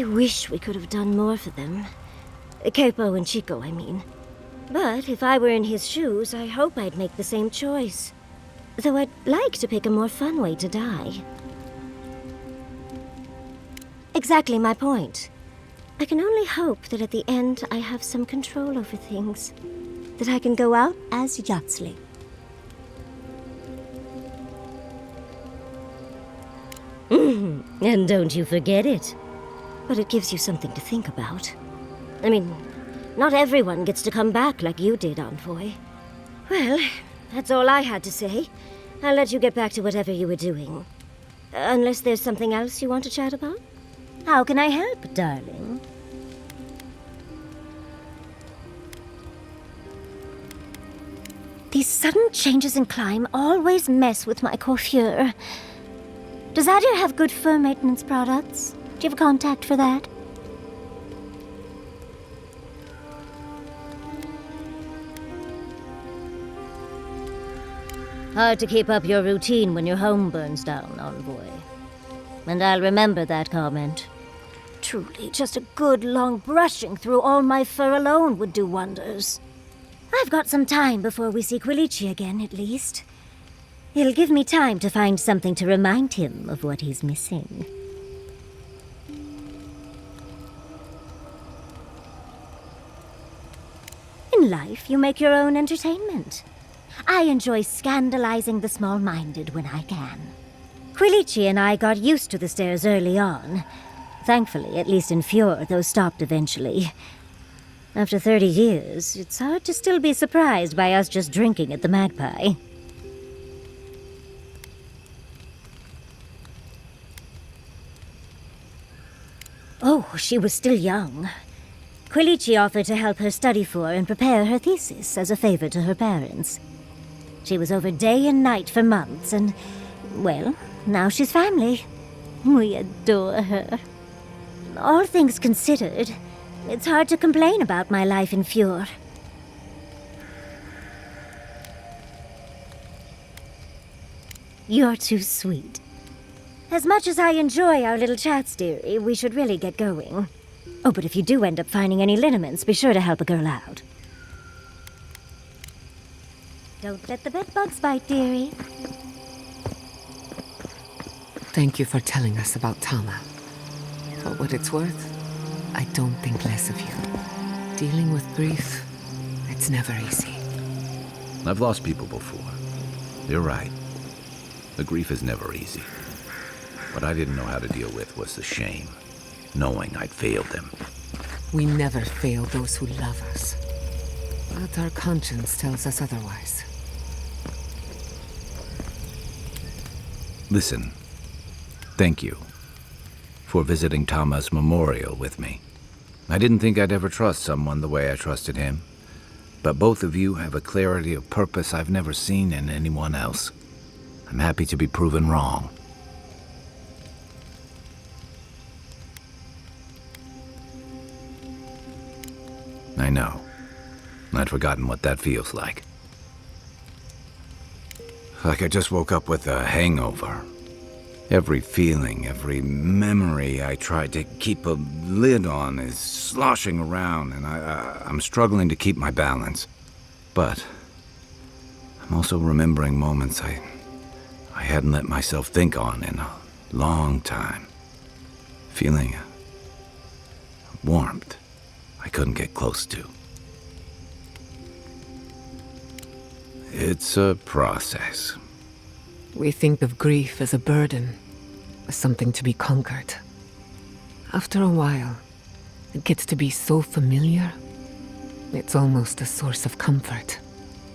I wish we could have done more for them. Capo and Chico, I mean. But if I were in his shoes, I hope I'd make the same choice. Though I'd like to pick a more fun way to die. Exactly my point. I can only hope that at the end I have some control over things. That I can go out as Yatsley. And don't you forget it. But it gives you something to think about. I mean, not everyone gets to come back like you did, Envoy. Well, that's all I had to say. I'll let you get back to whatever you were doing. Unless there's something else you want to chat about? How can I help, darling? These sudden changes in climate always mess with my coiffure. Does Adir have good fur maintenance products? Do you have a contact for that? Hard to keep up your routine when your home burns down, Envoy. And I'll remember that comment. Truly, just a good long brushing through all my fur alone would do wonders. I've got some time before we see Quilici again, at least. It'll give me time to find something to remind him of what he's missing. In life, you make your own entertainment. I enjoy scandalizing the small-minded when I can. Quilici and I got used to the stairs early on. Thankfully, at least in Fjord, those stopped eventually. After 30 years, it's hard to still be surprised by us just drinking at the Magpie. Oh, she was still young. Quilici offered to help her study for and prepare her thesis as a favor to her parents. She was over day and night for months, and, well, now she's family. We adore her. All things considered, it's hard to complain about my life in Fjord. You're too sweet. As much as I enjoy our little chats, dearie, we should really get going. Oh, but if you do end up finding any liniments, be sure to help a girl out. Don't let the bedbugs bite, dearie. Thank you for telling us about Tama. For what it's worth, I don't think less of you. Dealing with grief, it's never easy. I've lost people before. You're right. The grief is never easy. What I didn't know how to deal with was the shame, knowing I'd failed them. We never fail those who love us. But our conscience tells us otherwise. Listen, thank you for visiting Tama's memorial with me. I didn't think I'd ever trust someone the way I trusted him, but both of you have a clarity of purpose I've never seen in anyone else. I'm happy to be proven wrong. I know. I'd forgotten what that feels like. Like I just woke up with a hangover. Every feeling, every memory I tried to keep a lid on is sloshing around, and I'm struggling to keep my balance. But I'm also remembering moments I hadn't let myself think on in a long time. Feeling a warmth I couldn't get close to. It's a process. We think of grief as a burden, as something to be conquered. After a while, it gets to be so familiar, it's almost a source of comfort.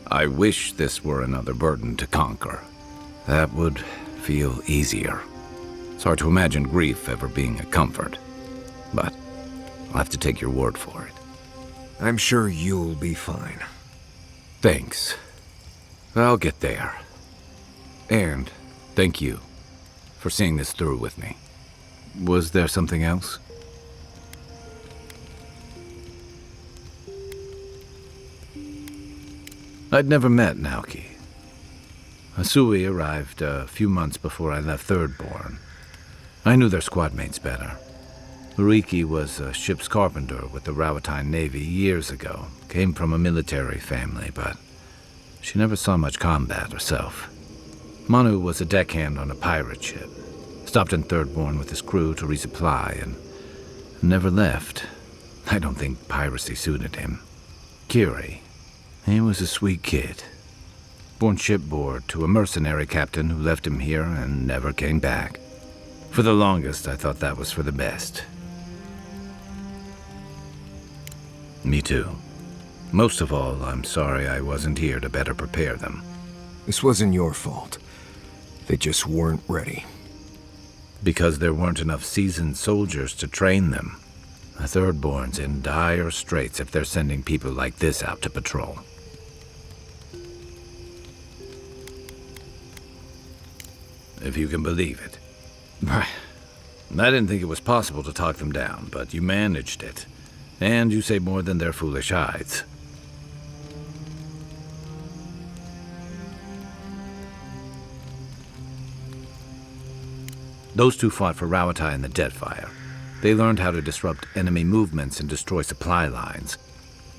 I wish this were another burden to conquer. That would feel easier. It's hard to imagine grief ever being a comfort, but I'll have to take your word for it. I'm sure you'll be fine. Thanks. I'll get there. And thank you for seeing this through with me. Was there something else? I'd never met Naoki. Asui arrived a few months before I left Third Born. I knew their squad mates better. Riki was a ship's carpenter with the Rawatine Navy years ago. Came from a military family, but she never saw much combat herself. Manu was a deckhand on a pirate ship. Stopped in Thirdborn with his crew to resupply and never left. I don't think piracy suited him. Kiri, he was a sweet kid. Born shipboard to a mercenary captain who left him here and never came back. For the longest, I thought that was for the best. Me too. Most of all, I'm sorry I wasn't here to better prepare them. This wasn't your fault. They just weren't ready. Because there weren't enough seasoned soldiers to train them. The Thirdborn's in dire straits if they're sending people like this out to patrol. If you can believe it. I didn't think it was possible to talk them down, but you managed it. And you say more than their foolish hides. Those two fought for Rawatine in the Deadfire. They learned how to disrupt enemy movements and destroy supply lines.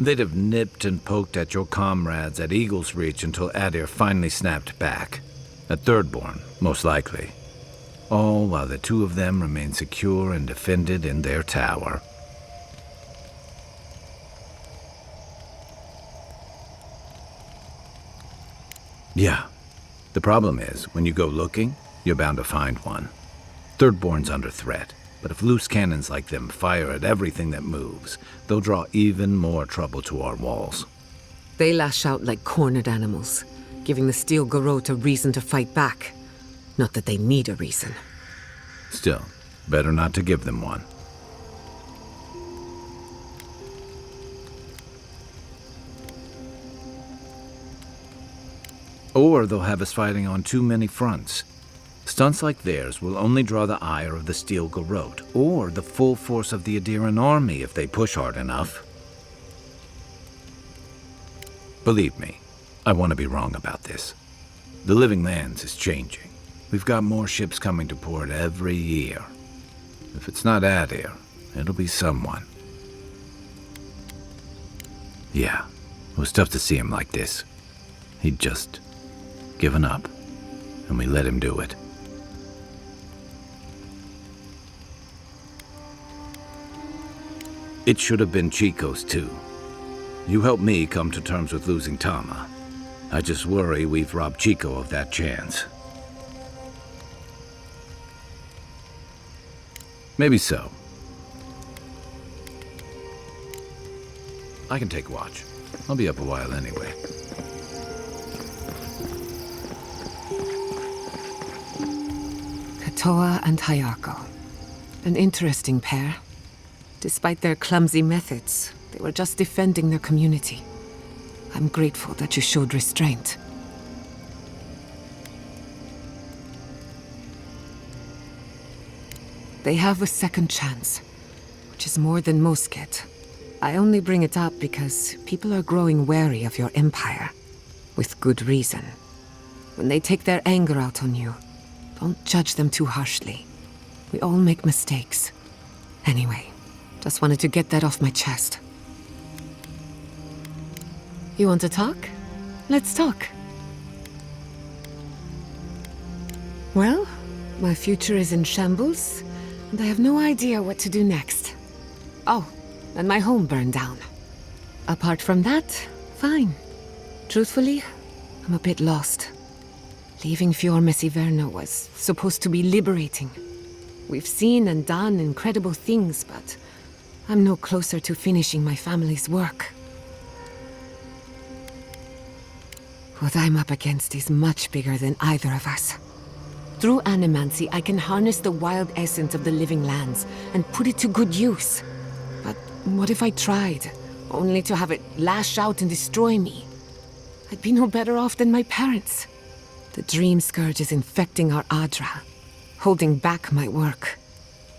They'd have nipped and poked at your comrades at Eagle's Reach until Adir finally snapped back. At Thirdborn, most likely. All while the two of them remained secure and defended in their tower. Yeah. The problem is, when you go looking, you're bound to find one. Thirdborn's under threat, but if loose cannons like them fire at everything that moves, they'll draw even more trouble to our walls. They lash out like cornered animals, giving the Steel Garrote a reason to fight back. Not that they need a reason. Still, better not to give them one. Or they'll have us fighting on too many fronts. Stunts like theirs will only draw the ire of the Steel Garrote, or the full force of the Adiran army if they push hard enough. Believe me, I want to be wrong about this. The Living Lands is changing. We've got more ships coming to port every year. If it's not Adir, it'll be someone. Yeah, it was tough to see him like this. He'd just given up, and we let him do it. It should have been Chico's too. You helped me come to terms with losing Tama. I just worry we've robbed Chico of that chance. Maybe so. I can take watch. I'll be up a while anyway. Katoa and Hayako. An interesting pair. Despite their clumsy methods, they were just defending their community. I'm grateful that you showed restraint. They have a second chance, which is more than most get. I only bring it up because people are growing wary of your empire. With good reason. When they take their anger out on you, don't judge them too harshly. We all make mistakes. Anyway, just wanted to get that off my chest. You want to talk? Let's talk. Well, my future is in shambles, and I have no idea what to do next. Oh, and my home burned down. Apart from that, fine. Truthfully, I'm a bit lost. Leaving Fior Messiverno was supposed to be liberating. We've seen and done incredible things, but I'm no closer to finishing my family's work. What I'm up against is much bigger than either of us. Through animancy, I can harness the wild essence of the Living Lands and put it to good use. But what if I tried, only to have it lash out and destroy me? I'd be no better off than my parents. The Dream Scourge is infecting our Adra, holding back my work.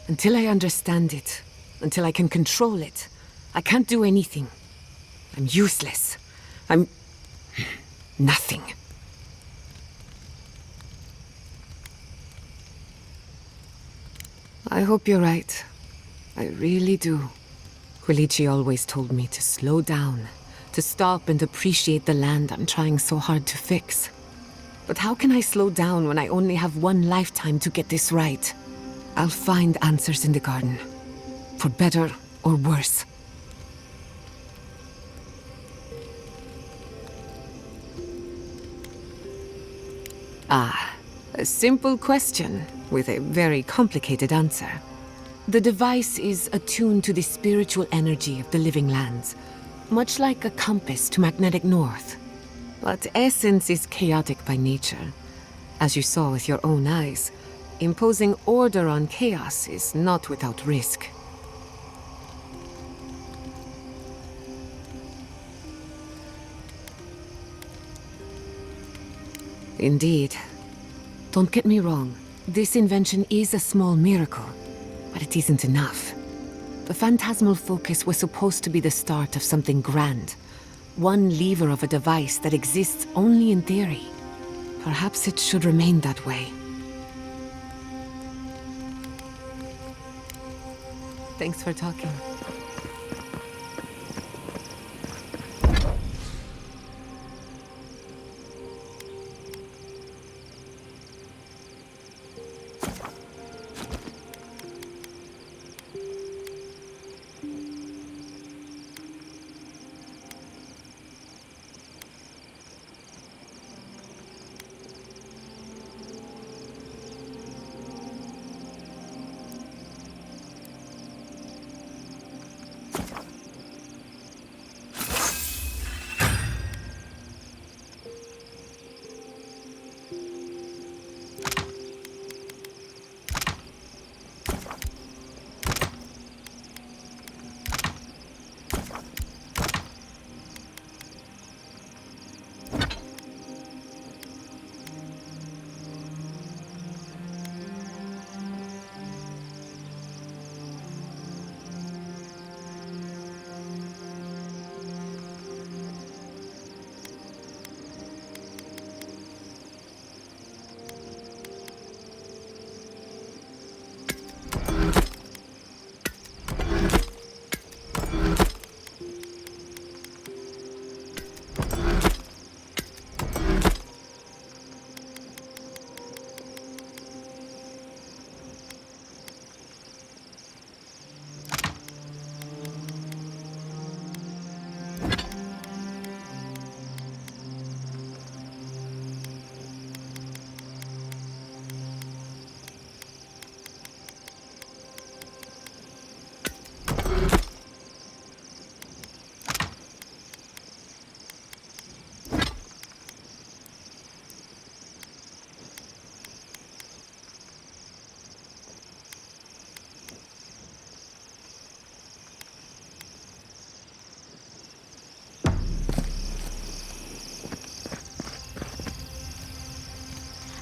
Until I understand it, until I can control it, I can't do anything. I'm useless. I'm nothing. I hope you're right. I really do. Quilici always told me to slow down, to stop and appreciate the land I'm trying so hard to fix. But how can I slow down when I only have one lifetime to get this right? I'll find answers in the garden. For better or worse. Ah, a simple question with a very complicated answer. The device is attuned to the spiritual energy of the living lands, much like a compass to magnetic north. But essence is chaotic by nature. As you saw with your own eyes, imposing order on chaos is not without risk. Indeed. Don't get me wrong, this invention is a small miracle, but it isn't enough. The phantasmal focus was supposed to be the start of something grand. One lever of a device that exists only in theory. Perhaps it should remain that way. Thanks for talking.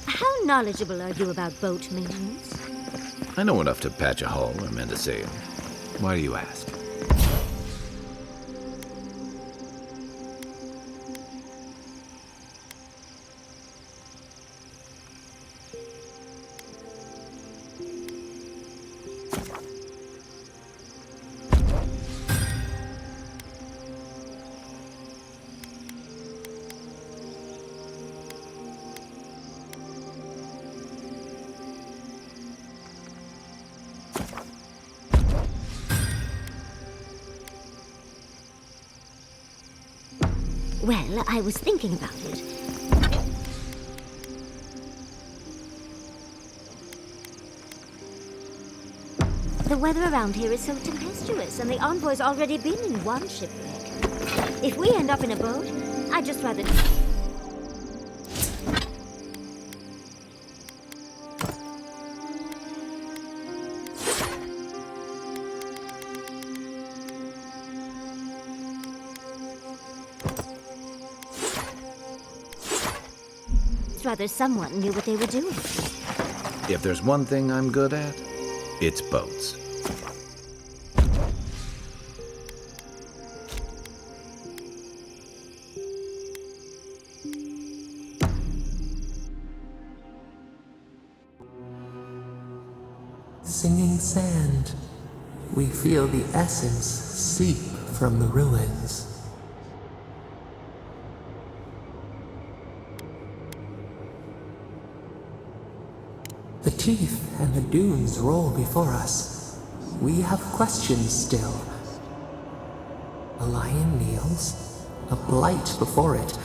How knowledgeable are you about boat maintenance? I know enough to patch a hull or mend a sail. Why do you ask? Well, I was thinking about it. The weather around here is so tempestuous, and the envoy's already been in one shipwreck. If we end up in a boat, I'd just rather... rather someone knew what they were doing. If there's one thing I'm good at, it's boats. Singing sand, We feel the essence seep from the ruins. The teeth and the dunes roll before us. We have questions still. A lion kneels, a blight before it,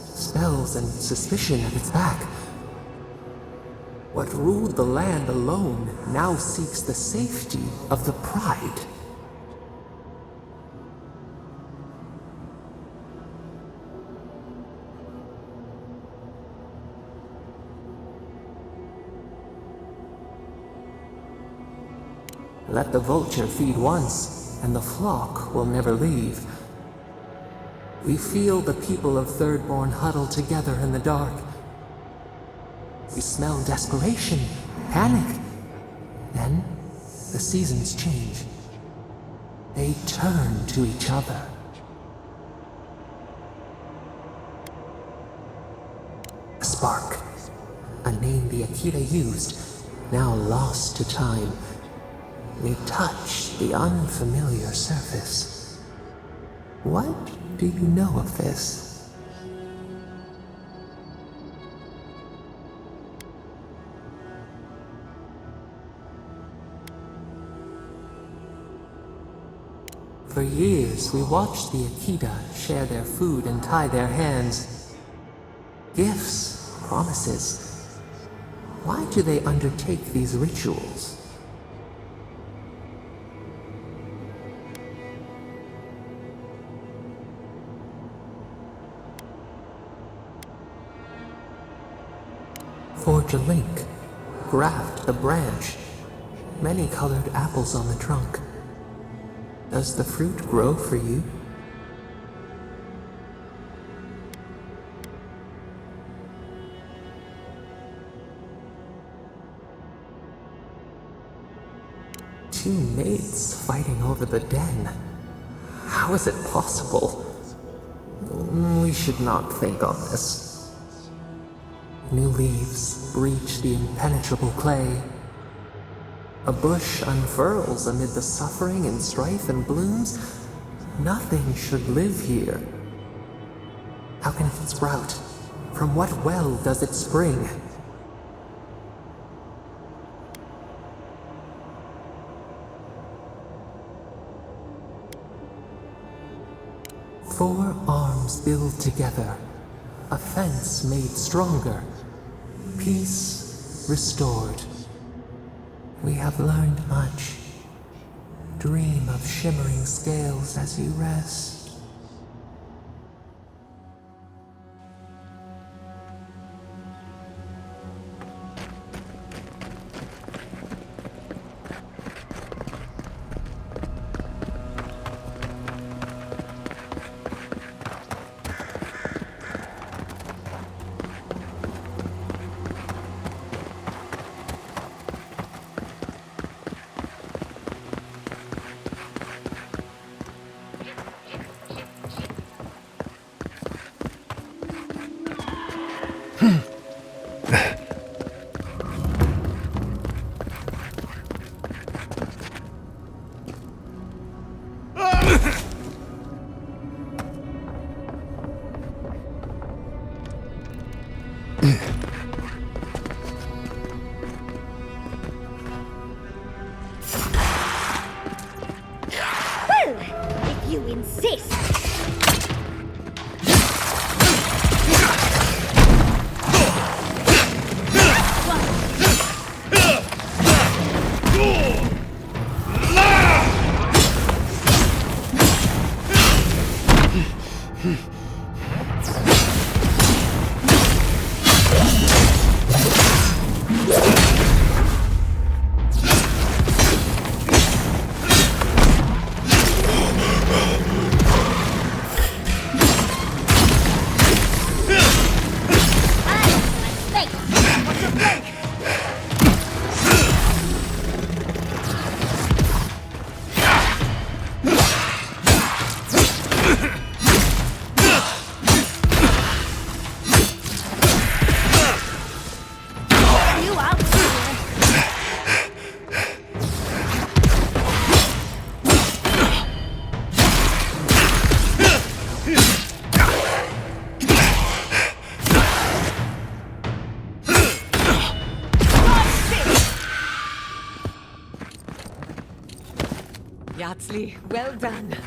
spells and suspicion at its back. What ruled the land alone now seeks the safety of the pride. Let the vulture feed once, and the flock will never leave. We feel the people of Thirdborn huddle together in the dark. We smell desperation, panic. Then, the seasons change. They turn to each other. A spark. A name the Akita used, now lost to time. We touch the unfamiliar surface. What do you know of this? For years, we watched the Akita share their food and tie their hands. Gifts, promises. Why do they undertake these rituals? Forge a link, graft a branch, many-colored apples on the trunk. Does the fruit grow for you? Two mates fighting over the den. How is it possible? We should not think on this. New leaves breach the impenetrable clay. A bush unfurls amid the suffering and strife and blooms. Nothing should live here. How can it sprout? From what well does it spring? Four arms build together, a fence made stronger, peace restored. We have learned much. Dream of shimmering scales as you rest. You insist! Yatsley. Well done.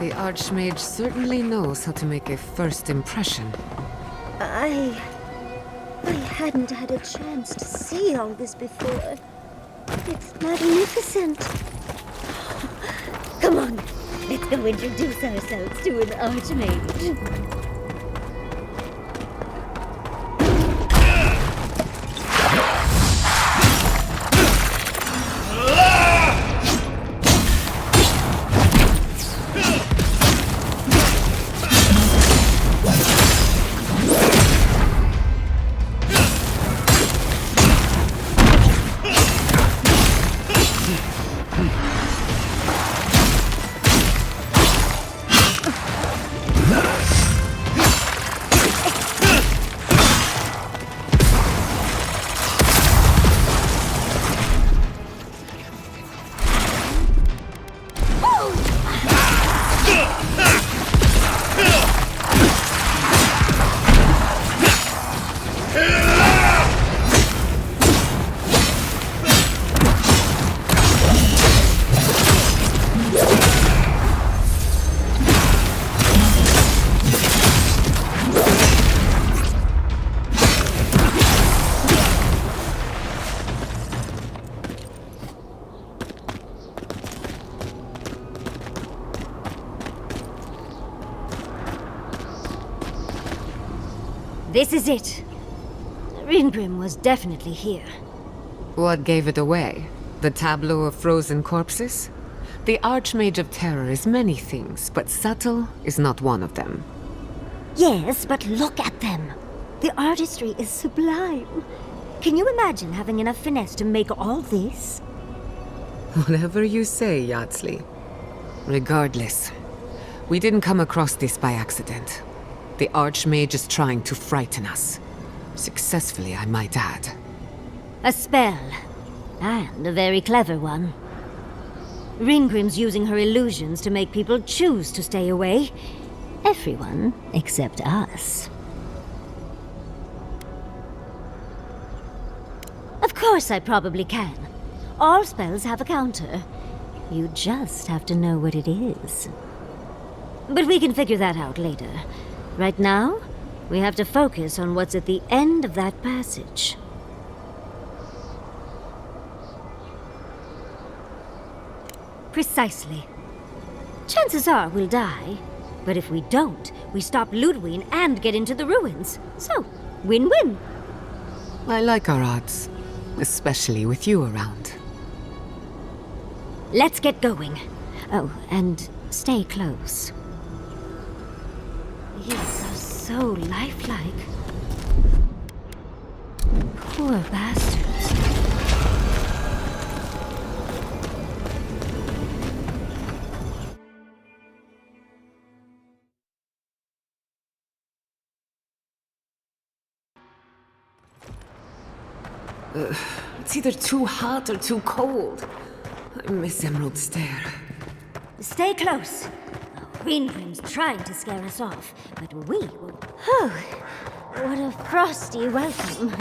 The Archmage certainly knows how to make a first impression. I hadn't had a chance to see all this before. It's magnificent. Come on, let's go introduce ourselves to an Archmage. This is it. Ringrim was definitely here. What gave it away? The tableau of frozen corpses? The Archmage of Terror is many things, but subtle is not one of them. Yes, but look at them. The artistry is sublime. Can you imagine having enough finesse to make all this? Whatever you say, Yatsley. Regardless, we didn't come across this by accident. The Archmage is trying to frighten us. Successfully, I might add. A spell. And a very clever one. Ringgrim's using her illusions to make people choose to stay away. Everyone except us. Of course I probably can. All spells have a counter. You just have to know what it is. But we can figure that out later. Right now, we have to focus on what's at the end of that passage. Precisely. Chances are we'll die, but if we don't, we stop Ludwig and get into the ruins. So, win-win. I like our odds, especially with you around. Let's get going. Oh, and stay close. These are so lifelike. Poor bastards. It's either too hot or too cold. I miss Emerald Stair. Stay close. Ringrim's trying to scare us off, but we will... Oh, what a frosty welcome.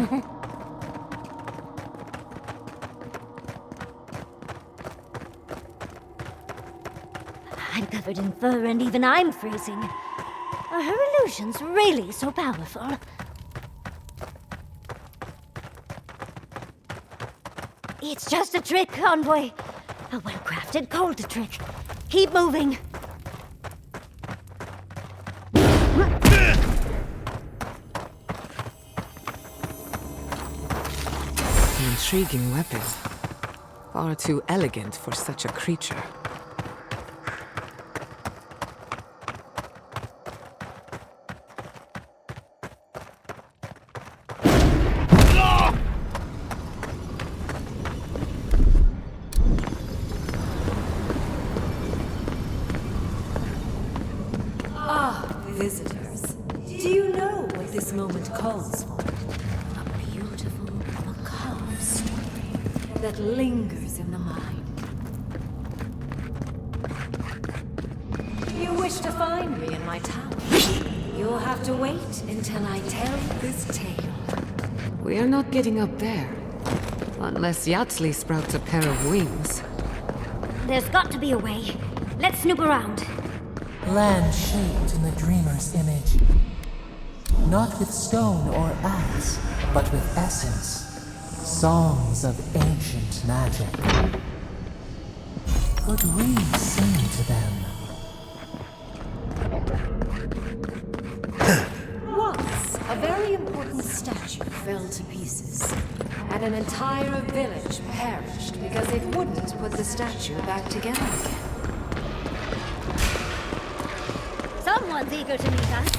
I'm covered in fur and even I'm freezing. Are her illusions really so powerful? It's just a trick, Envoy. A well-crafted cold trick. Keep moving. an intriguing weapon. Far too elegant for such a creature. Visitors, do you know what this moment calls for? A beautiful, macabre story that lingers in the mind. You wish to find me in my tower? You'll have to wait until I tell this tale. We are not getting up there. Unless Yatsley sprouts a pair of wings. There's got to be a way. Let's snoop around. Land shaped in the dreamer's image. Not with stone or axe, but with essence. Songs of ancient magic. Could we sing to them? Once, a very important statue fell to pieces, and an entire village perished because it wouldn't put the statue back together again. Someone's eager to meet us.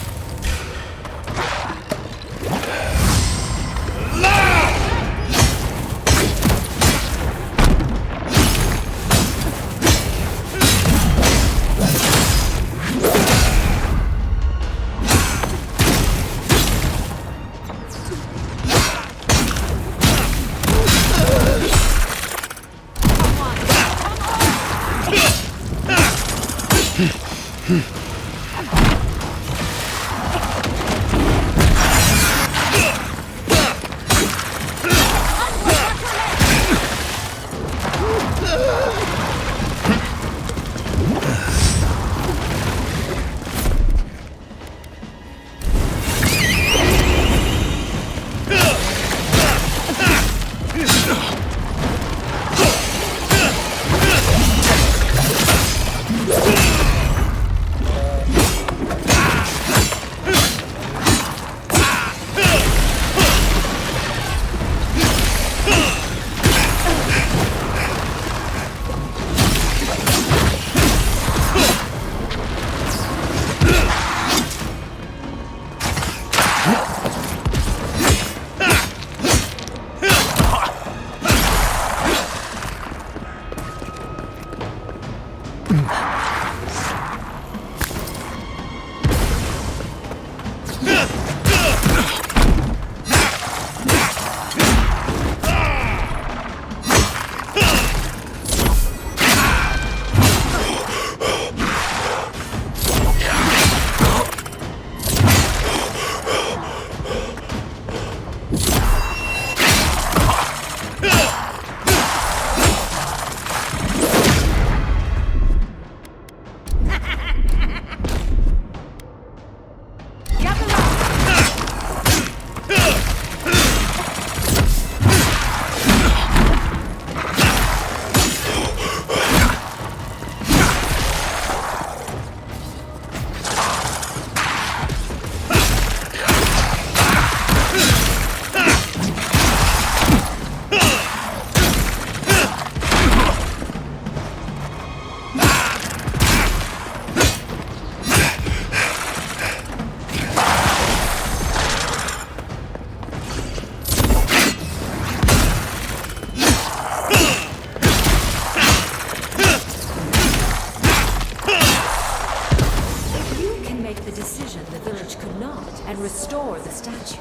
and restore the statue.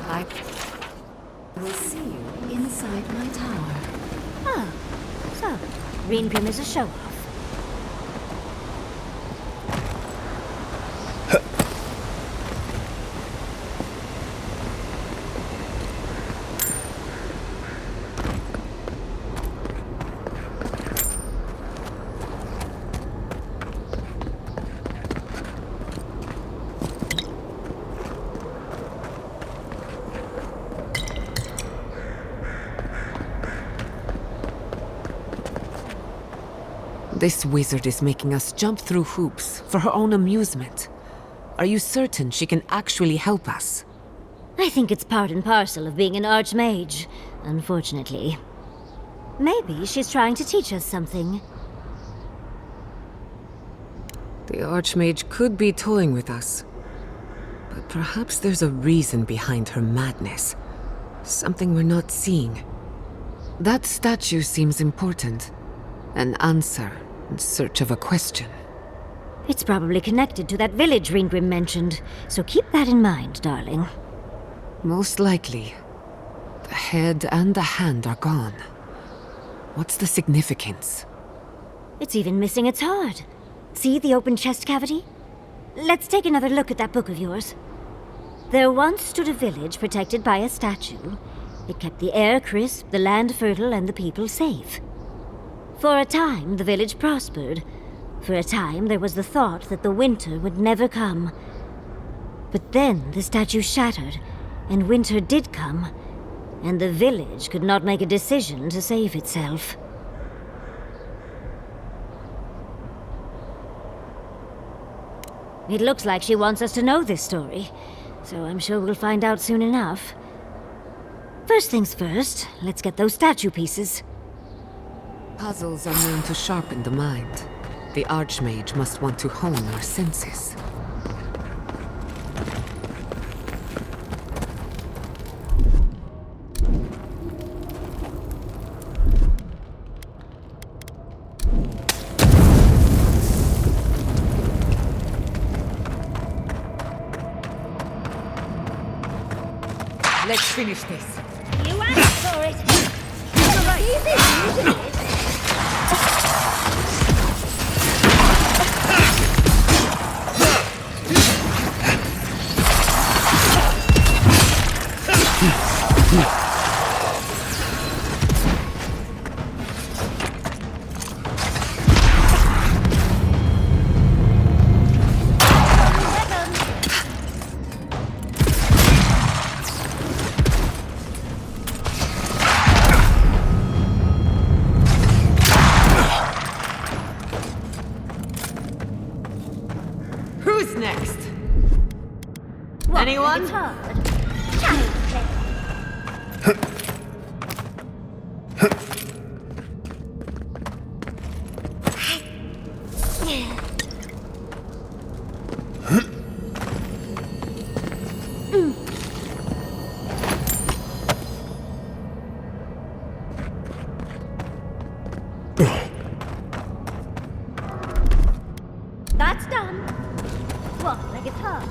I will see you inside my tower. Oh, so Greenprim is a show-off. This wizard is making us jump through hoops for her own amusement. Are you certain she can actually help us? I think it's part and parcel of being an archmage, unfortunately. Maybe she's trying to teach us something. The Archmage could be toying with us. But perhaps there's a reason behind her madness. Something we're not seeing. That statue seems important. An answer in search of a question. It's probably connected to that village Ringrim mentioned, so keep that in mind, darling. Most likely. The head and the hand are gone. What's the significance? It's even missing its heart. See the open chest cavity? Let's take another look at that book of yours. There once stood a village protected by a statue. It kept the air crisp, the land fertile, and the people safe. For a time, the village prospered. For a time, there was the thought that the winter would never come. But then the statue shattered, and winter did come, and the village could not make a decision to save itself. It looks like she wants us to know this story, so I'm sure we'll find out soon enough. First things first, let's get those statue pieces. Puzzles are known to sharpen the mind. The Archmage must want to hone our senses. Let's finish this. You asked for it! Easy, easy. Who's next? What, Anyone? it's hard. Challenge play. That's done. Walk like it's hard.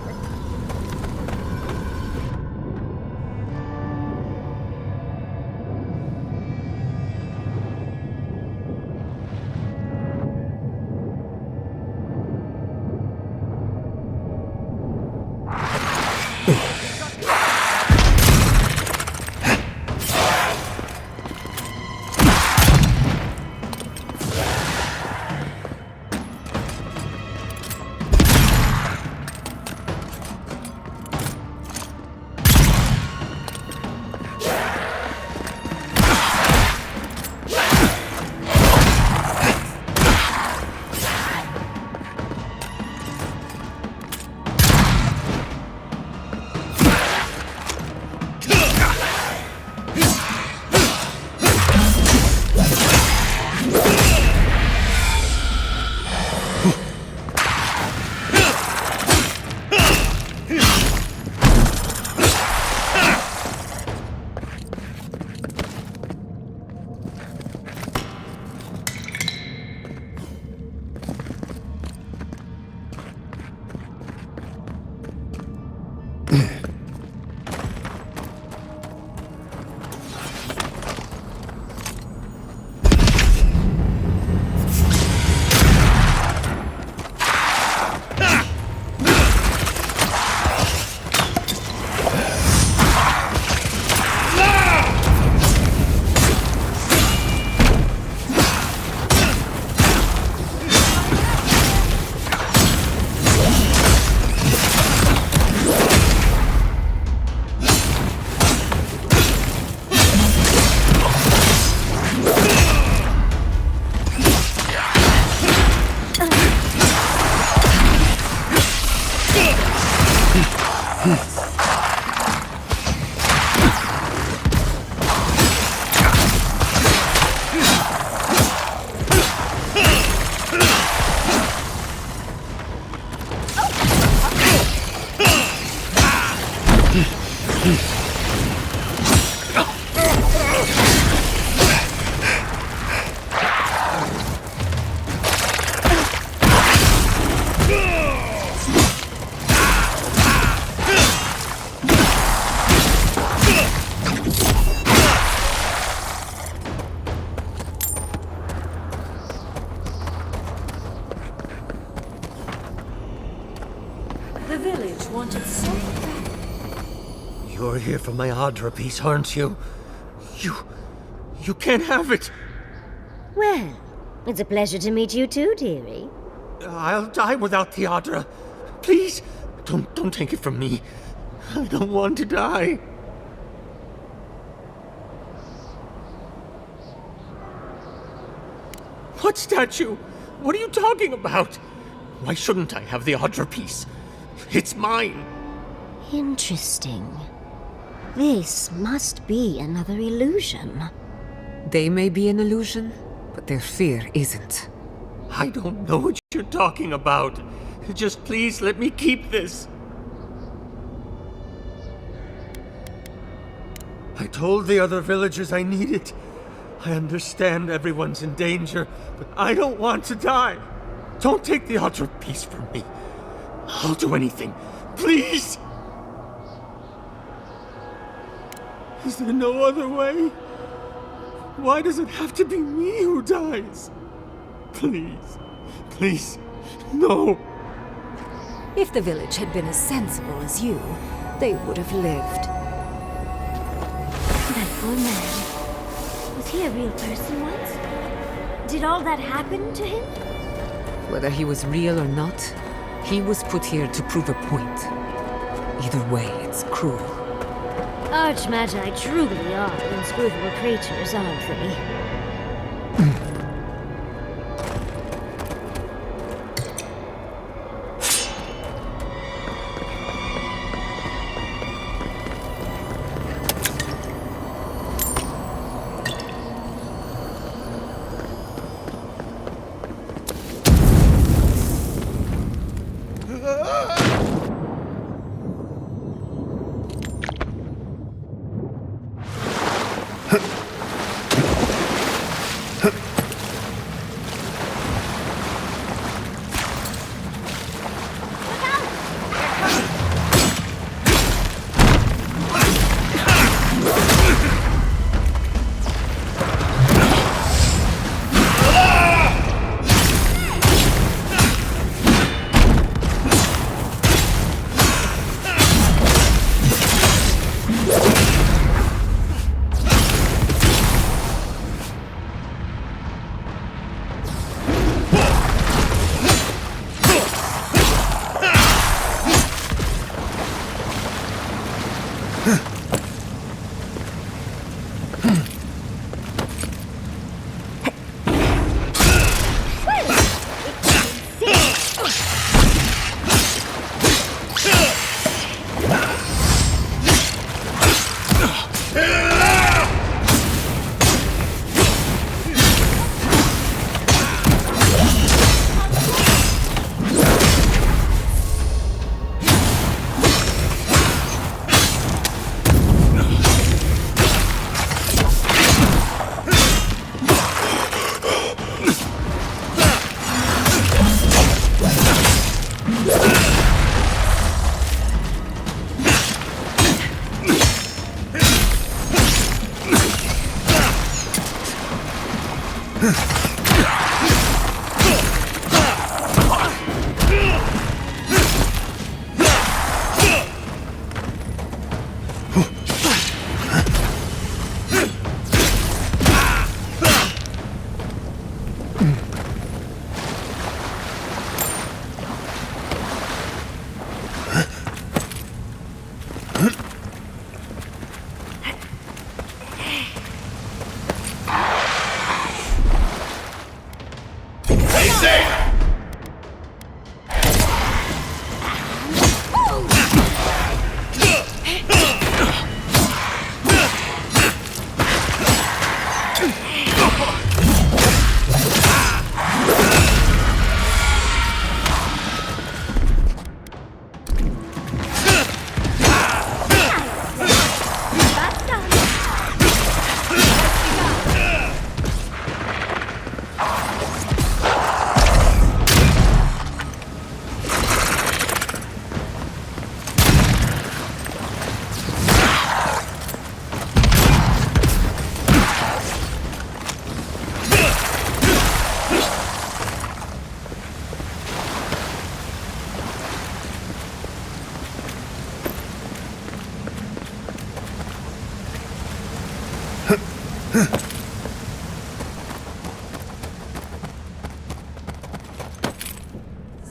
here for my Adra piece, aren't you? You can't have it! Well, it's a pleasure to meet you too, dearie. I'll die without the Adra. Please, don't take it from me. I don't want to die. What statue? What are you talking about? Why shouldn't I have the Adra piece? It's mine. Interesting. This must be another illusion. They may be an illusion, but their fear isn't. I don't know what you're talking about. Just please let me keep this. I told the other villagers I need it. I understand everyone's in danger, but I don't want to die. Don't take the Adra piece from me. I'll do anything. Please! Is there no other way? Why does it have to be me who dies? Please, please, no. If the village had been as sensible as you, they would have lived. That poor man. Was he a real person once? Did all that happen to him? Whether he was real or not, he was put here to prove a point. Either way, it's cruel. Archmagi truly are inscrutable creatures, aren't they?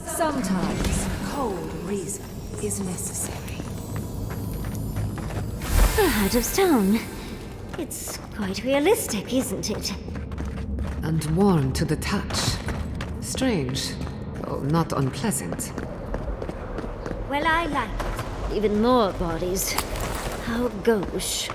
Sometimes cold reason is necessary. A heart of stone. It's quite realistic, isn't it? And warm to the touch. Strange, though not unpleasant. Well, I like it. Even more bodies. How gauche.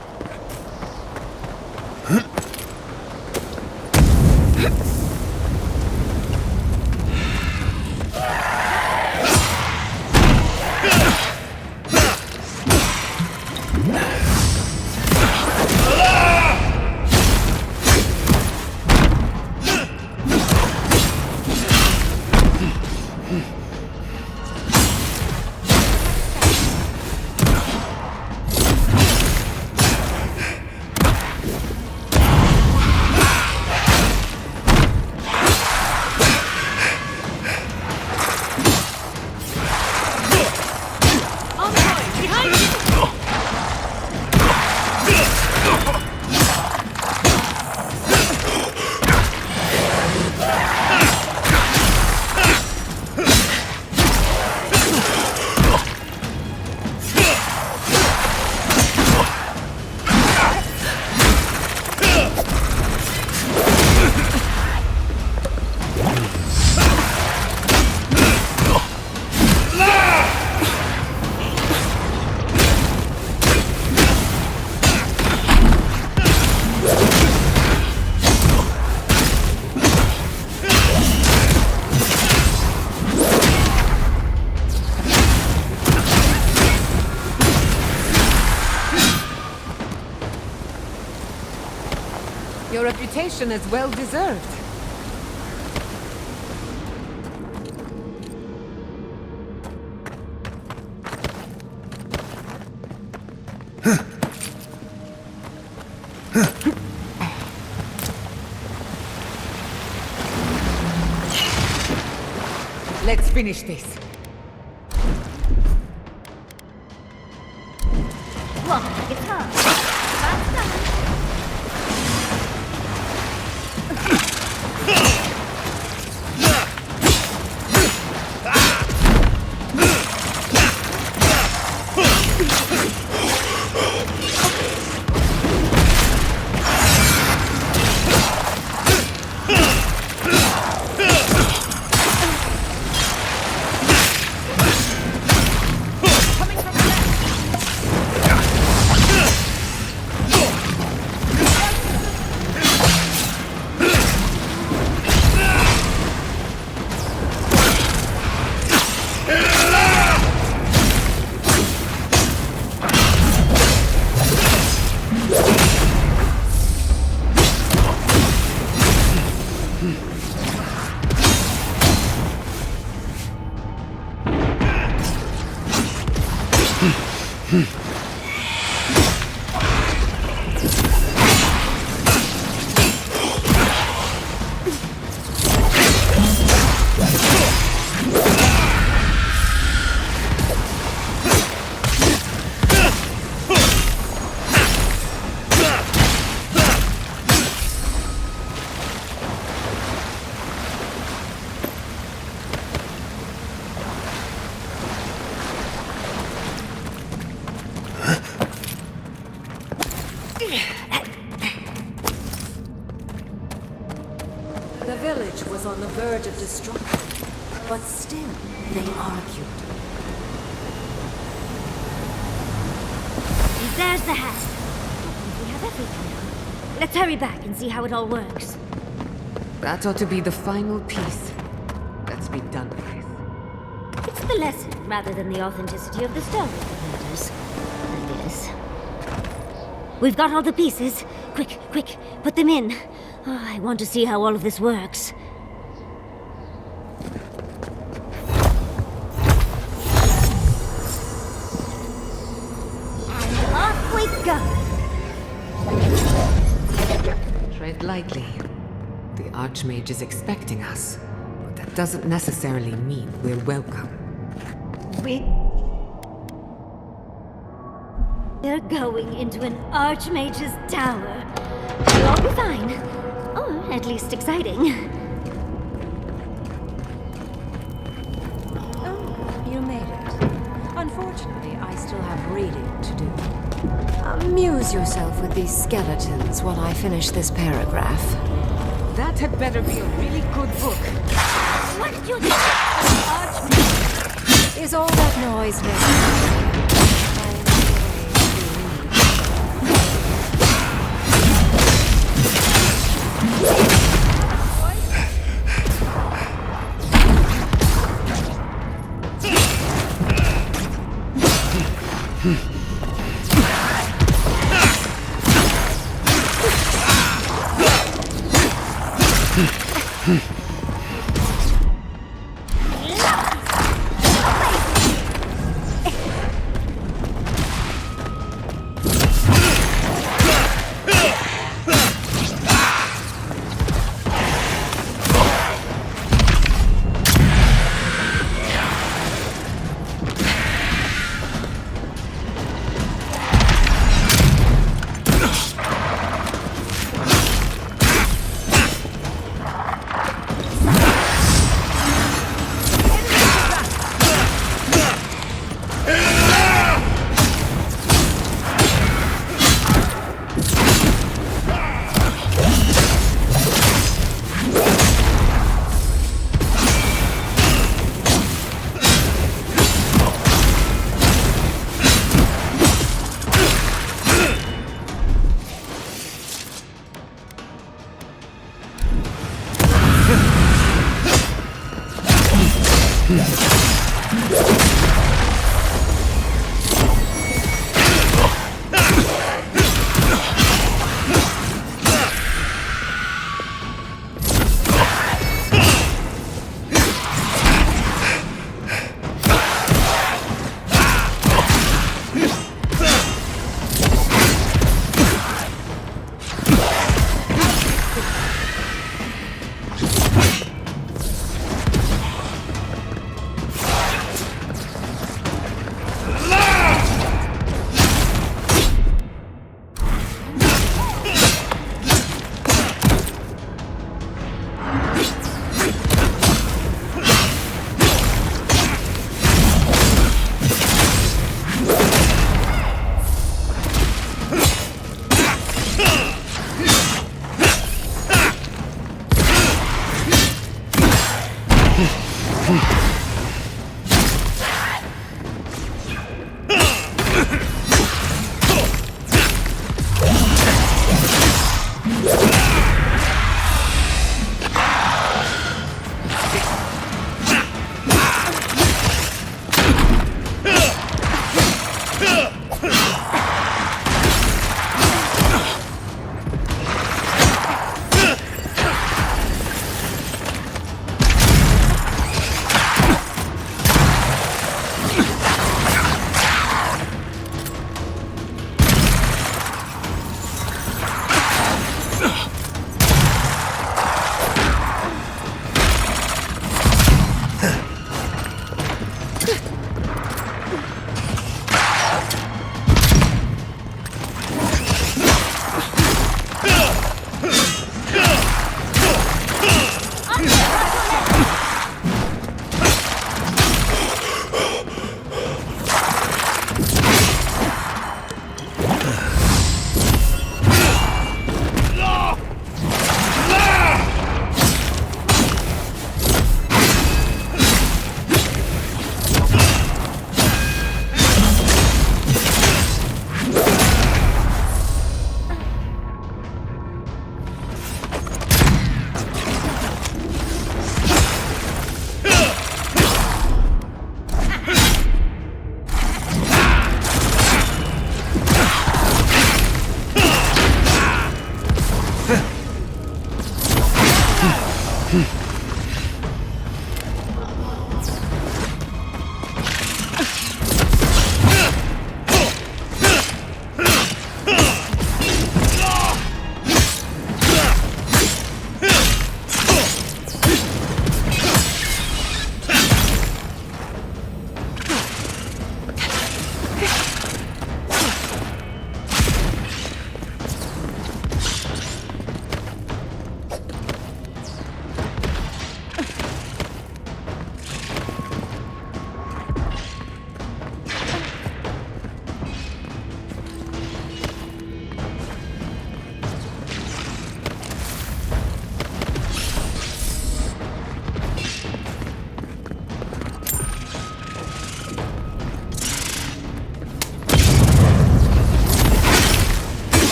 Your reputation is well deserved. Let's finish this. What a guitar. That's done. The village was on the verge of destruction, but still they argued. There's the hat. We have everything now. Let's hurry back and see how it all works. That ought to be the final piece. Let's be done with. It's the lesson rather than the authenticity of the story that matters. I guess. We've got all the pieces. Quick, quick, put them in. Oh, I want to see how all of this works. And off we go! Tread lightly. The Archmage is expecting us, but that doesn't necessarily mean we're welcome. We're going into an Archmage's tower. Long At least exciting. Oh, you made it. Unfortunately, I still have reading to do. Amuse yourself with these skeletons while I finish this paragraph. That had better be a really good book. What did you do? Is all that noise necessary?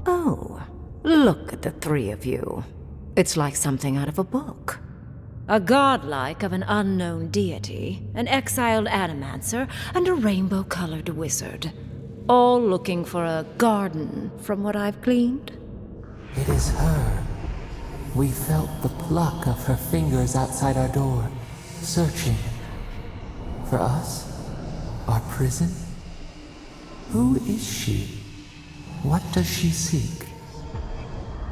Oh, look at the three of you. It's like something out of a book. A godlike of an unknown deity, an exiled animancer, and a rainbow-colored wizard. All looking for a garden, from what I've gleaned. It is her. We felt the pluck of her fingers outside our door, searching. For us? Our prison? Who is she? What does she seek?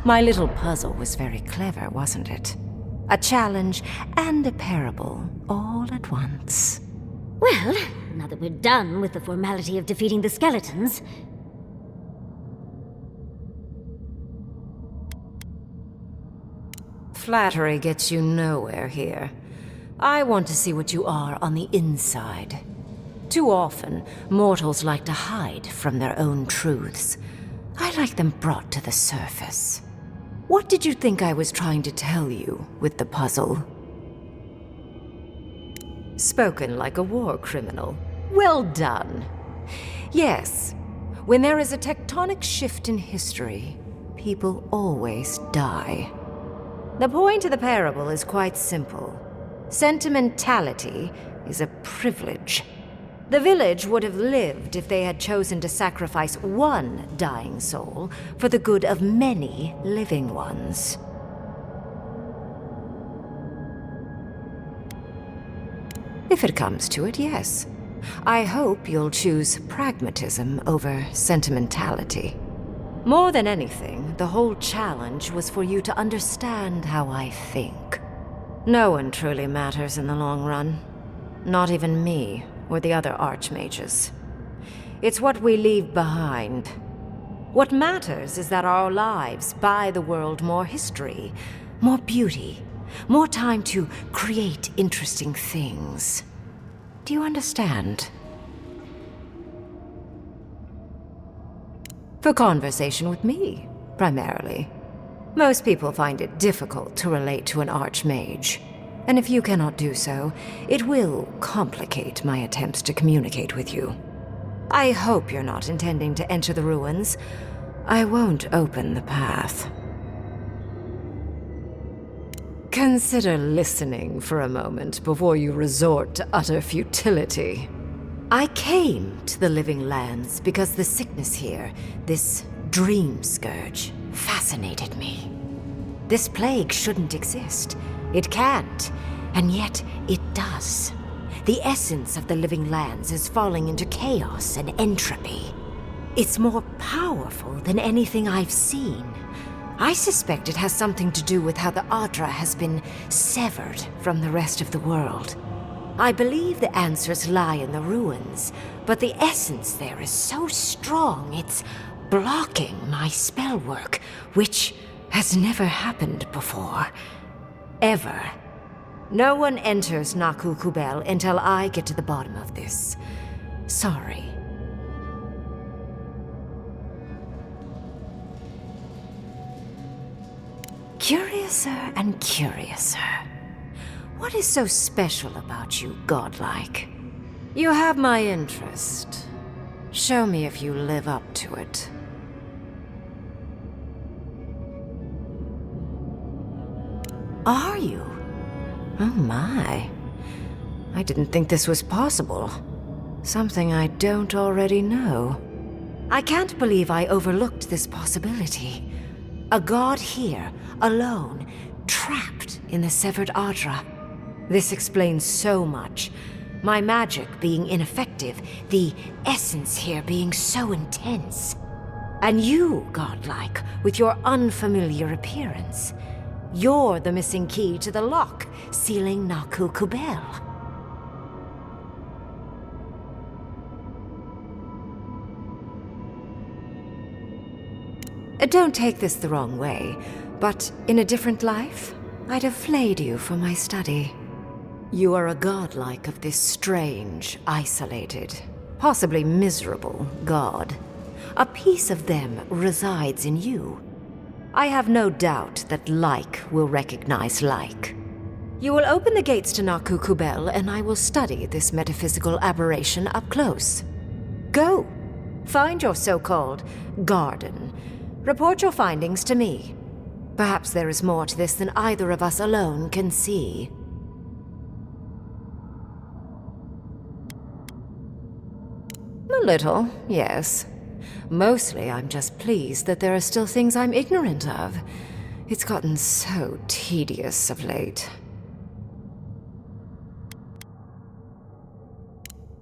My little puzzle was very clever, wasn't it? A challenge and a parable, all at once. Well, now that we're done with the formality of defeating the skeletons... Flattery gets you nowhere here. I want to see what you are on the inside. Too often, mortals like to hide from their own truths. I like them brought to the surface. What did you think I was trying to tell you with the puzzle? Spoken like a war criminal. Well done. Yes, when there is a tectonic shift in history, people always die. The point of the parable is quite simple. Sentimentality is a privilege. The village would have lived if they had chosen to sacrifice one dying soul for the good of many living ones. If it comes to it, yes. I hope you'll choose pragmatism over sentimentality. More than anything, the whole challenge was for you to understand how I think. No one truly matters in the long run. Not even me or the other archmages. It's what we leave behind. What matters is that our lives buy the world more history, more beauty, more time to create interesting things. Do you understand? For conversation with me, primarily. Most people find it difficult to relate to an archmage. And if you cannot do so, it will complicate my attempts to communicate with you. I hope you're not intending to enter the ruins. I won't open the path. Consider listening for a moment before you resort to utter futility. I came to the Living Lands because the sickness here, this dream scourge, fascinated me. This plague shouldn't exist. It can't, and yet it does. The essence of the Living Lands is falling into chaos and entropy. It's more powerful than anything I've seen. I suspect it has something to do with how the Adra has been severed from the rest of the world. I believe the answers lie in the ruins, but the essence there is so strong it's blocking my spell work, which has never happened before. Ever. No one enters Naku Kubel until I get to the bottom of this. Sorry. Curiouser and curiouser. What is so special about you, godlike? You have my interest. Show me if you live up to it. Are you? Oh my. I didn't think this was possible. Something I don't already know. I can't believe I overlooked this possibility. A god here, alone, trapped in the severed Adra. This explains so much. My magic being ineffective, the essence here being so intense. And you, godlike, with your unfamiliar appearance. You're the missing key to the lock, sealing Naku Kubel. Don't take this the wrong way, but in a different life, I'd have flayed you for my study. You are a godlike of this strange, isolated, possibly miserable god. A piece of them resides in you. I have no doubt that like will recognize like. You will open the gates to Naku Kubel, and I will study this metaphysical aberration up close. Go! Find your so-called garden. Report your findings to me. Perhaps there is more to this than either of us alone can see. A little, yes. Mostly, I'm just pleased that there are still things I'm ignorant of. It's gotten so tedious of late.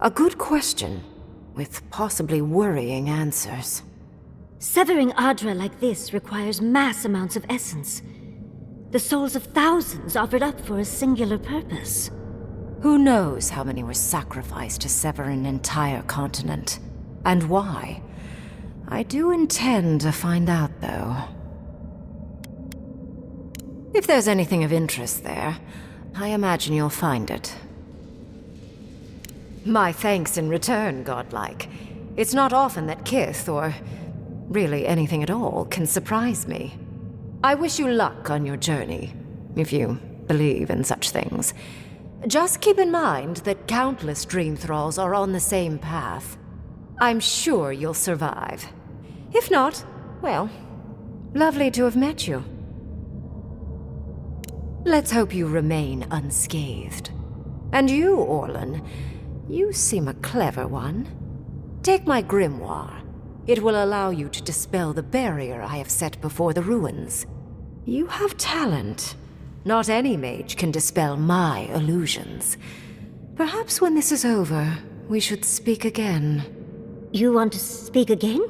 A good question, with possibly worrying answers. Severing Adra like this requires mass amounts of essence. The souls of thousands offered up for a singular purpose. Who knows how many were sacrificed to sever an entire continent? And why? I do intend to find out, though. If there's anything of interest there, I imagine you'll find it. My thanks in return, godlike. It's not often that Kith, or really anything at all, can surprise me. I wish you luck on your journey, if you believe in such things. Just keep in mind that countless dream thralls are on the same path. I'm sure you'll survive. If not, well, lovely to have met you. Let's hope you remain unscathed. And you, Orlan, you seem a clever one. Take my grimoire. It will allow you to dispel the barrier I have set before the ruins. You have talent. Not any mage can dispel my illusions. Perhaps when this is over, we should speak again. You want to speak again?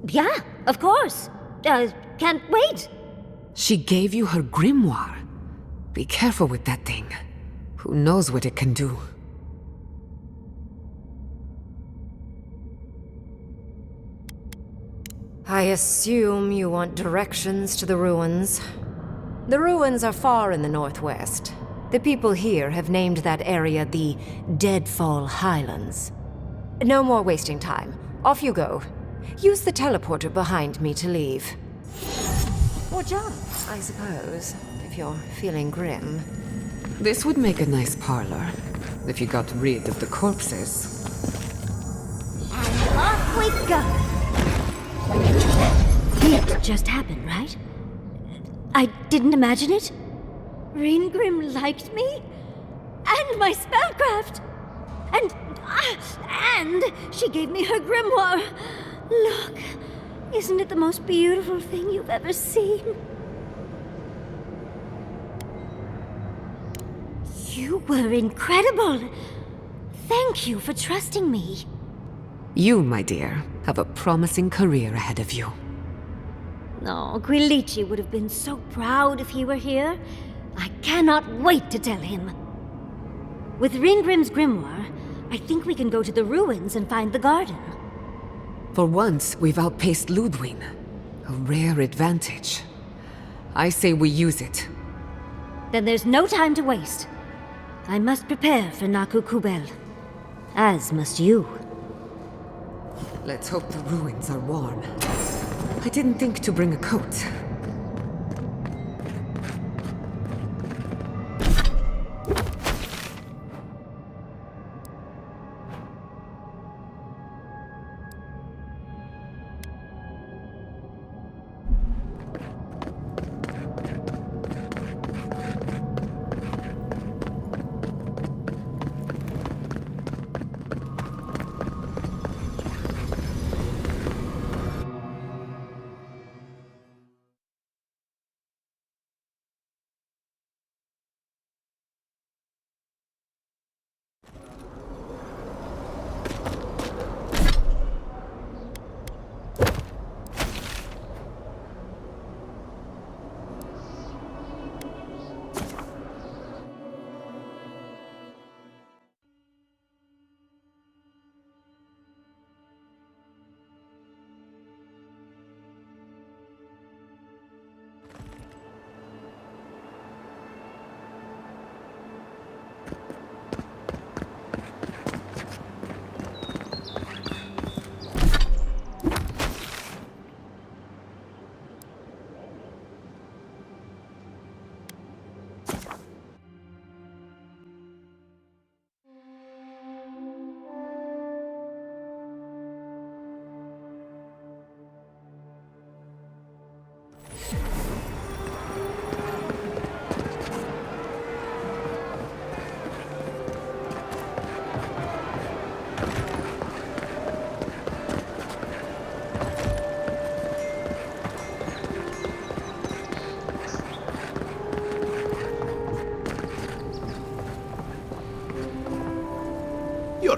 Yeah, of course. Can't wait. She gave you her grimoire. Be careful with that thing. Who knows what it can do? I assume you want directions to the ruins. The ruins are far in the northwest. The people here have named that area the Deadfall Highlands. No more wasting time. Off you go. Use the teleporter behind me to leave. Or jump, I suppose, if you're feeling grim. This would make a nice parlor, if you got rid of the corpses. And off we go! It just happened, right? I didn't imagine it. Ringrim liked me? And my spellcraft! And she gave me her grimoire! Look, isn't it the most beautiful thing you've ever seen? You were incredible! Thank you for trusting me. You, my dear, have a promising career ahead of you. Oh, Quilici would have been so proud if he were here. I cannot wait to tell him. With Ringrim's grimoire, I think we can go to the ruins and find the garden. For once, we've outpaced Ludwig. A rare advantage. I say we use it. Then there's no time to waste. I must prepare for Naku Kubel. As must you. Let's hope the ruins are warm. I didn't think to bring a coat.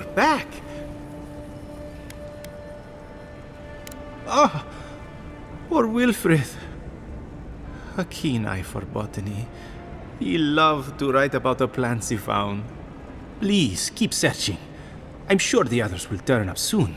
you're back. Ah, poor Wilfred. A keen eye for botany. He loved to write about the plants he found. Please, keep searching. I'm sure the others will turn up soon.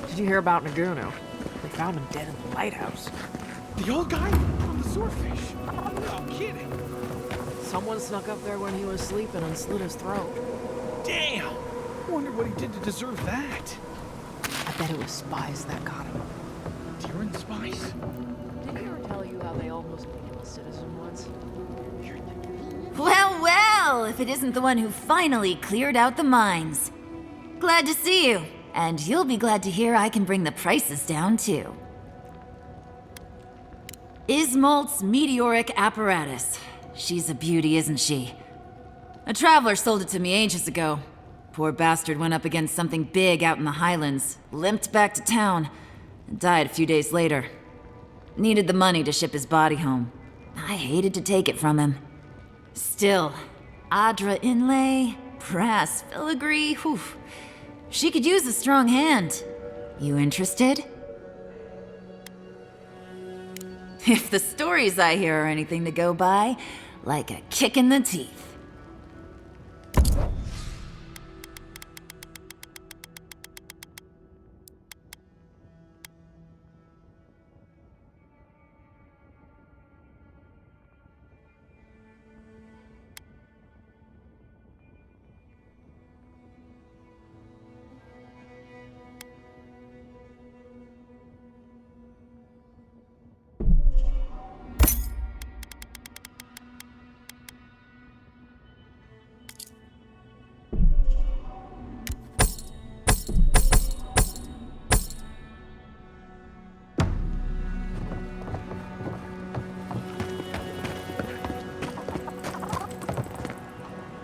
Did you hear about Naguno? They found him dead in the lighthouse. The old guy from the swordfish. No kidding. Someone snuck up there when he was sleeping and slit his throat. Damn. Wonder what he did to deserve that. I bet it was spies that got him. Tyrann spies? Did he ever tell you how they almost made him a citizen once? Well, well, if it isn't the one who finally cleared out the mines. Glad to see you. And you'll be glad to hear I can bring the prices down, too. Ismolt's meteoric apparatus. She's a beauty, isn't she? A traveler sold it to me ages ago. Poor bastard went up against something big out in the highlands, limped back to town, and died a few days later. Needed the money to ship his body home. I hated to take it from him. Still, Adra inlay, brass filigree, whew. She could use a strong hand. You interested? If the stories I hear are anything to go by, like a kick in the teeth.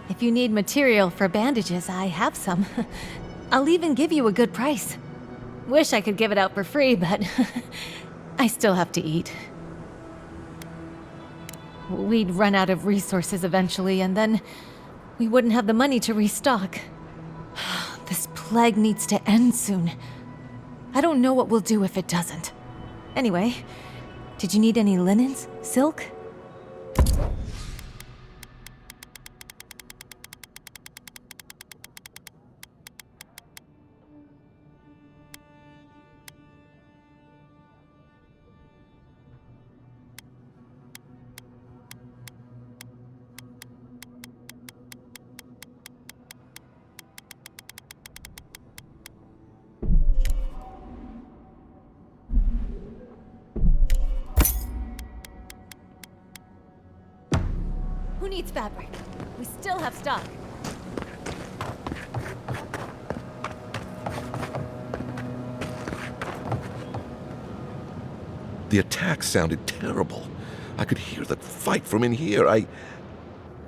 If you need material for bandages, I have some. I'll even give you a good price. Wish I could give it out for free, but I still have to eat. We'd run out of resources eventually, and then we wouldn't have the money to restock. This plague needs to end soon. I don't know what we'll do if it doesn't. Anyway, did you need any linens? Silk? Who needs fabric? We still have stock. The attack sounded terrible. I could hear the fight from in here.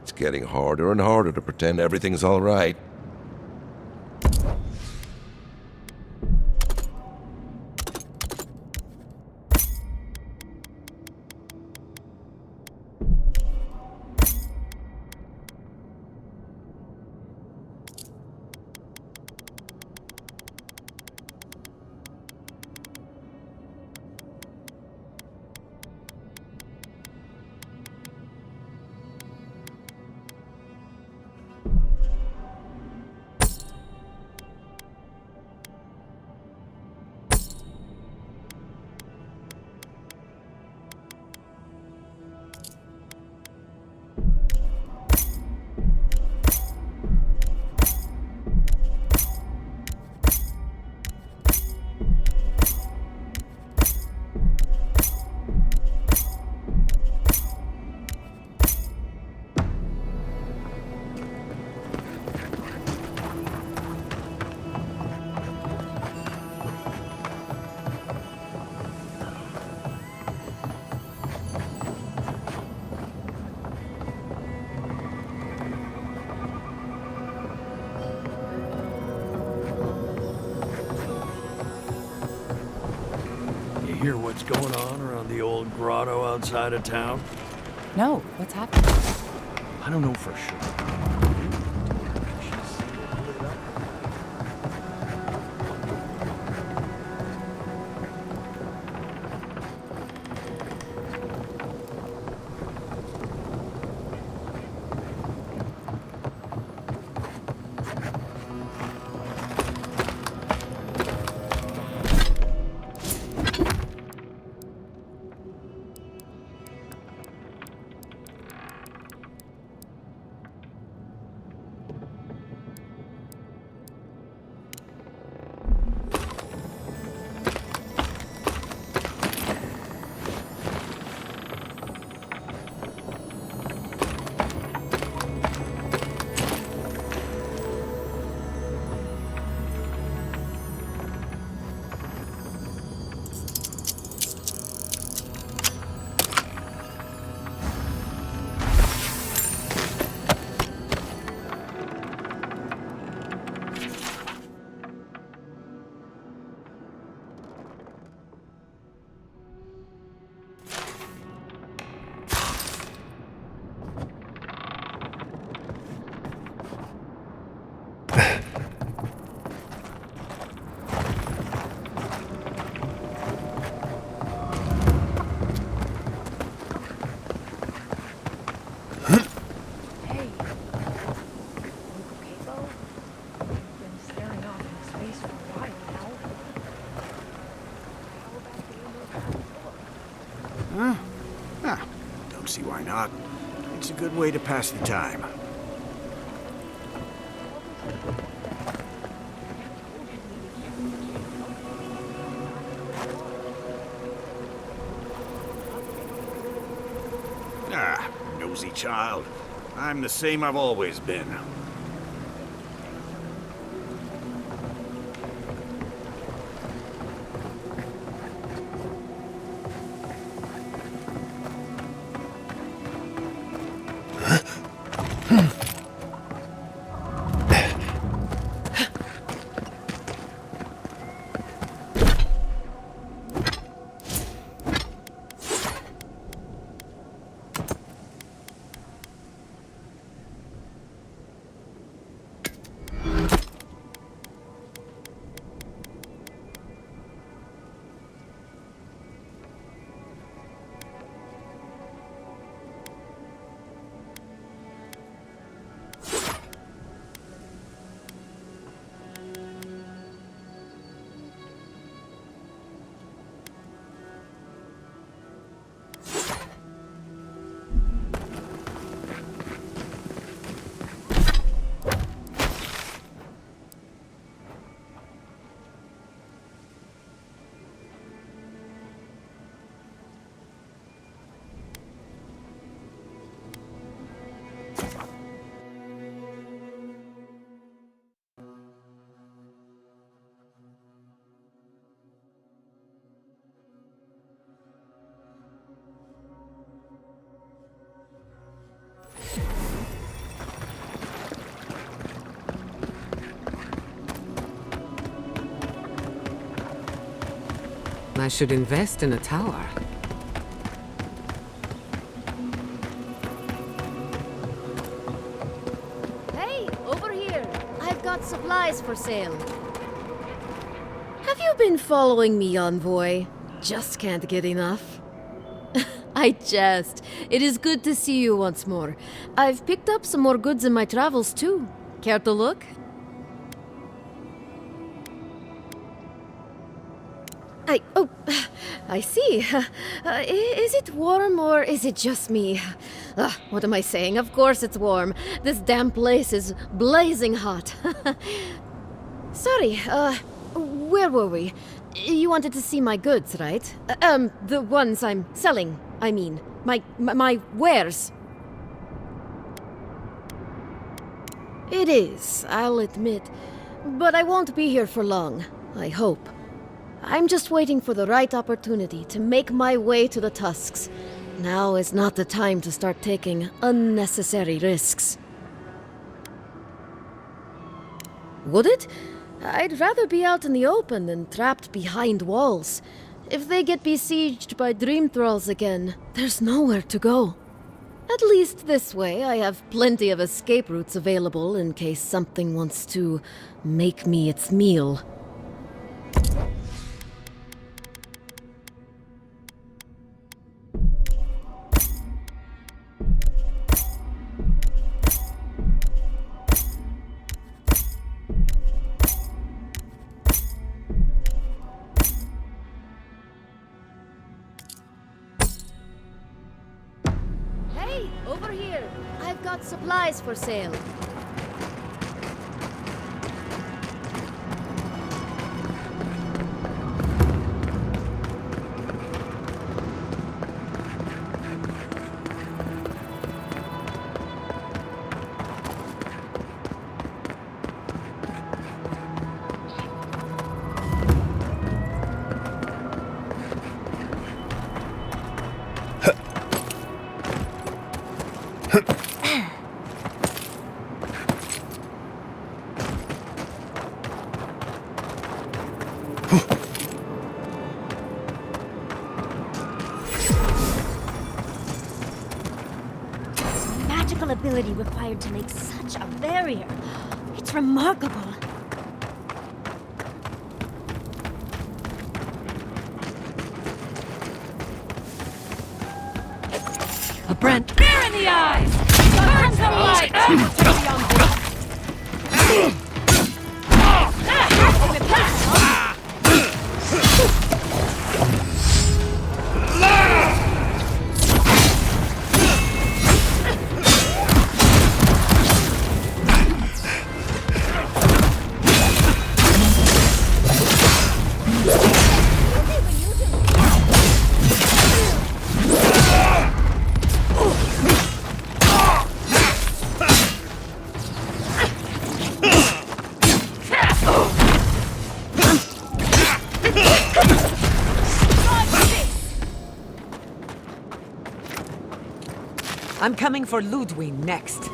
It's getting harder and harder to pretend everything's all right. hear what's going on around the old grotto outside of town? No, what's happening? I don't know for sure. Don't see why not. It's a good way to pass the time. Ah, nosy child. I'm the same I've always been. I should invest in a tower. Hey, over here. I've got supplies for sale. Have you been following me, Envoy? Just can't get enough. I jest. It is good to see you once more. I've picked up some more goods in my travels, too. Care to look? I see. Is it warm or is it just me? What am I saying? Of course it's warm. This damn place is blazing hot. Sorry, where were we? You wanted to see my goods, right? The ones I'm selling, I mean. My wares. It is, I'll admit. But I won't be here for long, I hope. I'm just waiting for the right opportunity to make my way to the Tusks. Now is not the time to start taking unnecessary risks. Would it? I'd rather be out in the open than trapped behind walls. If they get besieged by dream thralls again, there's nowhere to go. At least this way, I have plenty of escape routes available in case something wants to make me its meal. Hey, over here! I've got supplies for sale. Magical ability required to make such a barrier. It's remarkable. A Brent. Fear in the eyes! Burn some light! I'm coming for Ludwig next.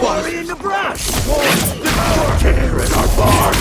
Worry in the brush! Tear at our barn!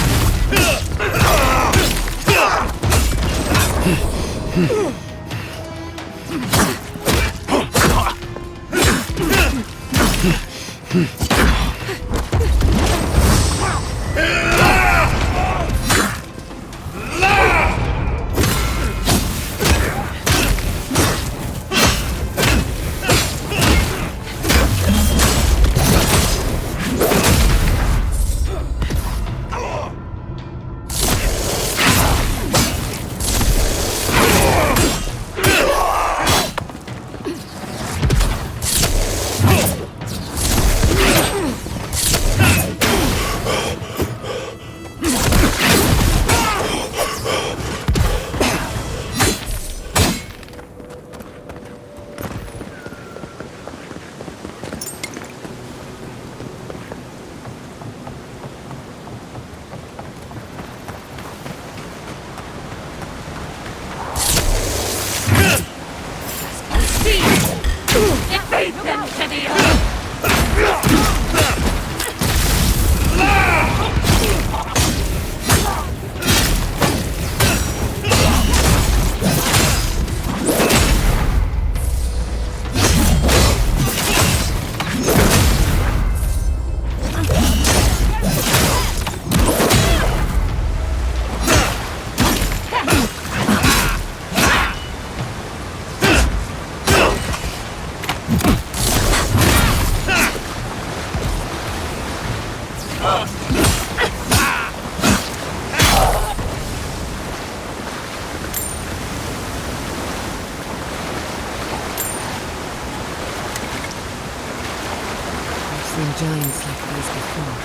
Seen giants like these before.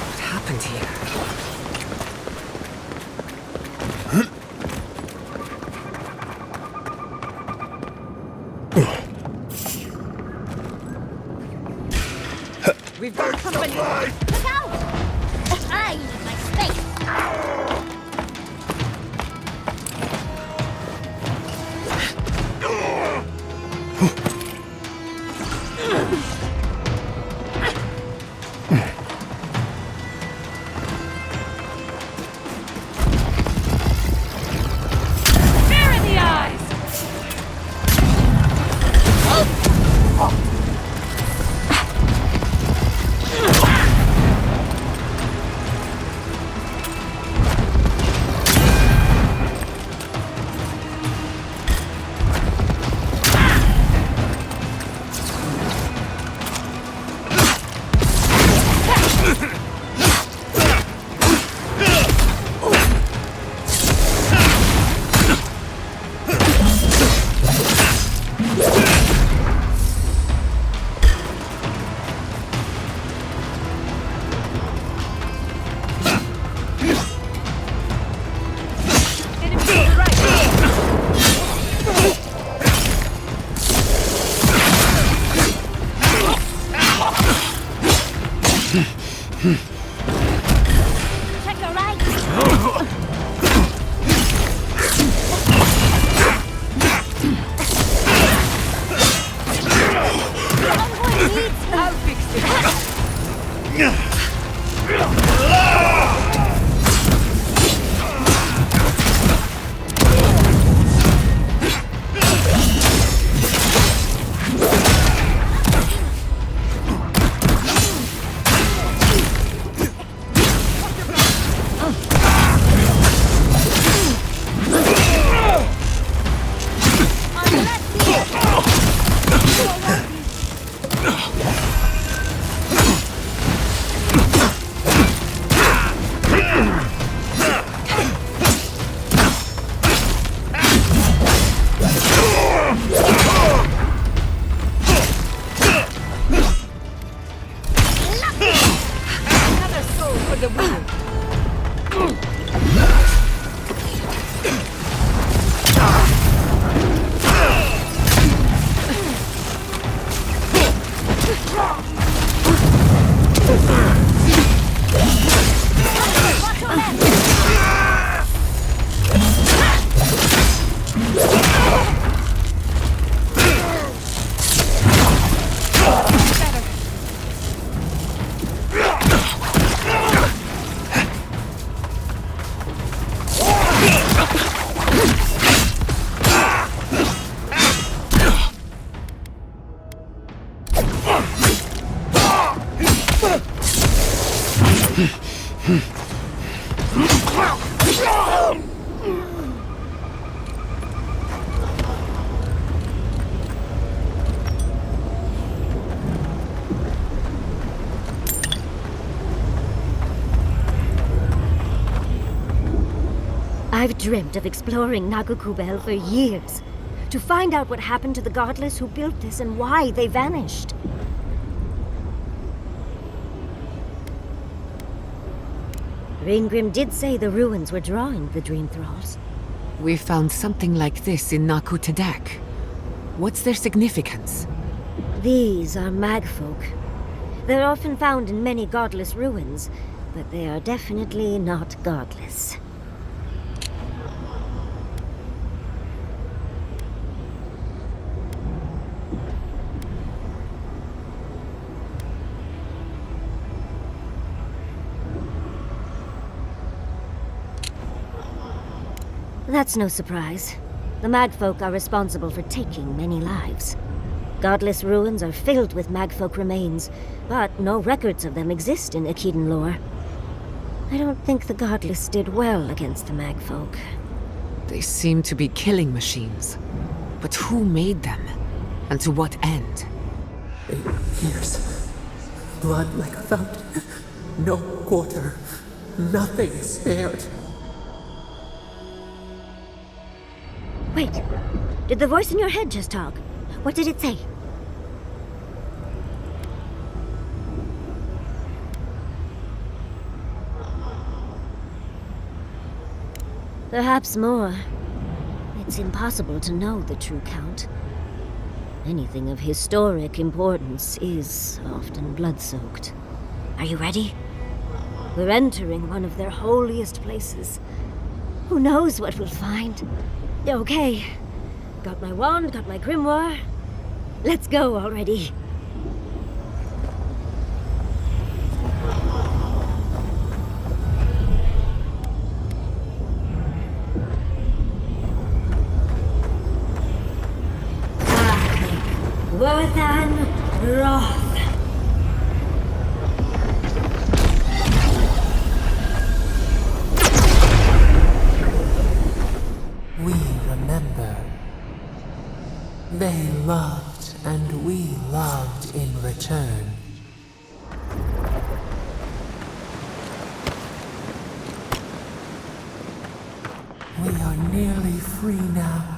What happened here? We've got company! Look out! I need my space. Check your right. I'll fix it. I've dreamt of exploring Nagukubel for years, to find out what happened to the godless who built this and why they vanished. Raingrim did say the ruins were drawing the Dream Thralls. We found something like this in Naku Tadak. What's their significance? These are magfolk. They're often found in many godless ruins, but they are definitely not godless. That's no surprise. The magfolk are responsible for taking many lives. Godless ruins are filled with magfolk remains, but no records of them exist in Akhidan lore. I don't think the godless did well against the magfolk. They seem to be killing machines. But who made them? And to what end? 8 years. Blood like a fountain. No quarter. Nothing spared. Wait, did the voice in your head just talk? What did it say? Perhaps more. It's impossible to know the true count. Anything of historic importance is often blood-soaked. Are you ready? We're entering one of their holiest places. Who knows what we'll find? Okay. Got my wand, got my grimoire. Let's go already. Worthan Roth. We remember. They loved, and we loved in return. We are nearly free now.